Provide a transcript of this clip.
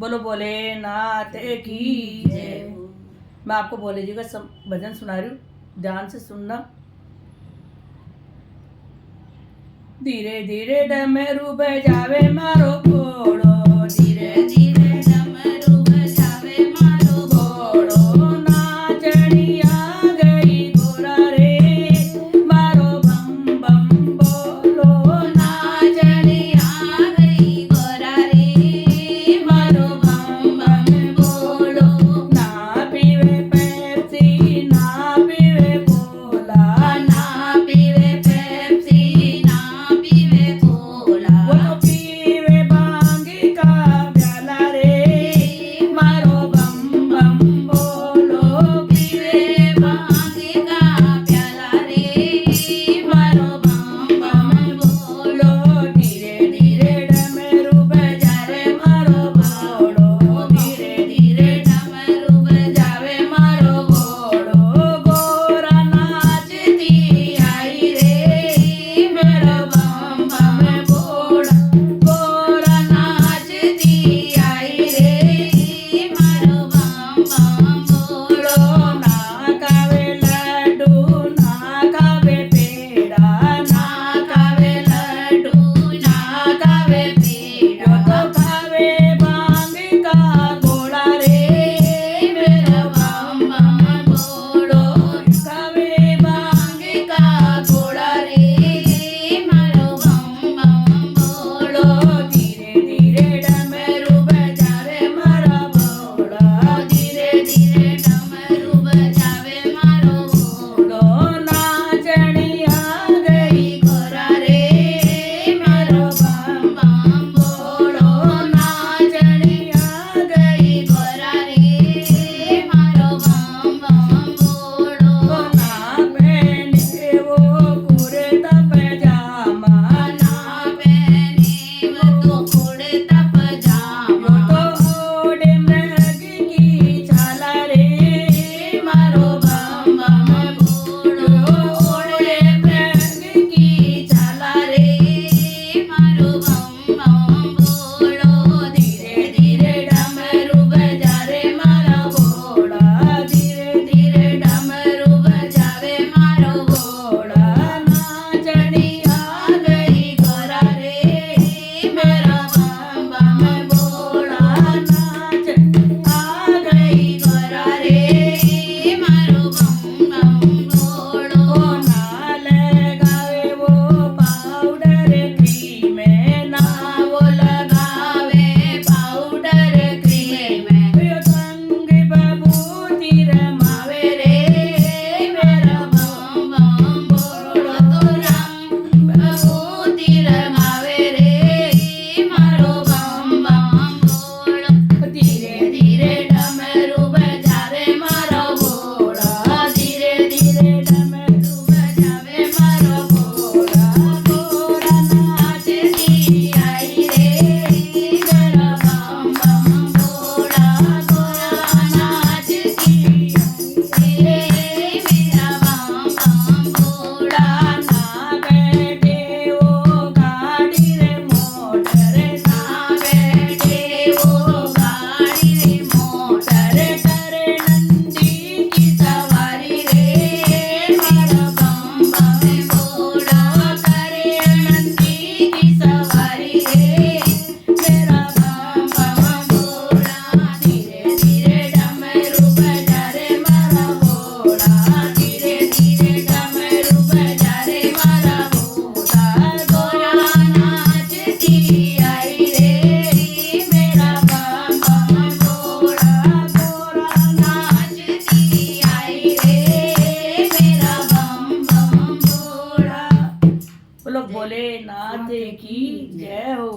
बोलो भोलेनाथ की जय हो। मैं आपको भोले जी का भजन सुना रही हूँ, ध्यान से सुनना। धीरे धीरे डमरू बजावे मारो घोड़ो, धीरे धीरे डमरू बजावे मारो घोड़ो। नाचनी आ गई घोड़ा रे, मारो बम बम बोलो। नाचनी आ गई घोड़ा रे, मारो बम बम बोलो। ना पीवे पेप्सी ना पीवे कोला, ना पीवे पेप्सी ना पीवे कोला। वो पीवे भांग का प्याला रे, मारो बम बम बोलो। पीवे भांग का प्याला रे, मारो बम बम बोलो। धीरे धीरे डमरू बजावे मारो घोड़ो, धीरे धीरे डमरू बजावे मारो घोड़ो। गोरा नाचती आई रे, मेरा बम बम बोला। गोरा नाचती आई रे, मारो बम बम बोलो। ना खावे लड्डू ना खावे पेड़ा, ना खावे लड्डू ना खावे पेड़ा। तो खावे भांग का घोड़ा रे, मेरा बम बम बोलो। खावे भांग का घोड़ा रे, मारो बम बम बोलो। धीरे धीरे डमरू बजावे मारा घोड़ा, धीरे धीरे डमरू बजावे मारो घोड़ो। नाचनी आ गई घोड़ा रे, मारो बम बम बोलो। नाचनी आ गई घोड़ा रे, मारो बम बम बोलो। ना पहने वो कुर्ता पजामा, ना पहने वो कुर्ता पजामा। तो ओढ़े मृग की छाला रे, मारो बम बम बोलो। ओढ़े मृग की छाला रे, मारो बम बम बोलो। धीरे धीरे डमरू बजावे मारा घोड़ा, धीरे धीरे डमरू बजावे मारो घोड़ा। नाचनी आ गई घोड़ा रे, मेरा बम बम बोला। नाच आ गई घोड़ा रे, मारो बम बम बोलो। ना लगावे वो पाउडर क्रीम, ना वो लगावे पाउडर क्रीम। यो संग बबूती रमावे रे, मेरा बम बम बोलो। तो रंग बबूती रमावे रे, मारो बम बम बोलो। धीरे धीरे डमरू बजावे मारो घोड़ा, धीरे धीरे डमरू बजावे मारो घोड़ा। गोरा नाचती आई रे, मेरा बम बम बोला। गोरा नाचती आई रे, मेरा बम बम बोला। ना बैठे वो गाड़ी रे मोटर, ना बैठे वो गाड़ी रे मोटर। करे नंदी की सवारी रे, मारा बम बम बोला। करे नंदी की सवारी रे, मेरा बम बम बोला। धीरे धीरे डमरू बजावे मारा घोड़ा, धीरे धीरे डमरू बजावे मारा घोड़ा। गोरा नाचती आई रे, मेरा बम बम बोला। गोरा नाचती आई रे, मेरा बम बम बोला। बोलो भोलेनाथ की जय हो।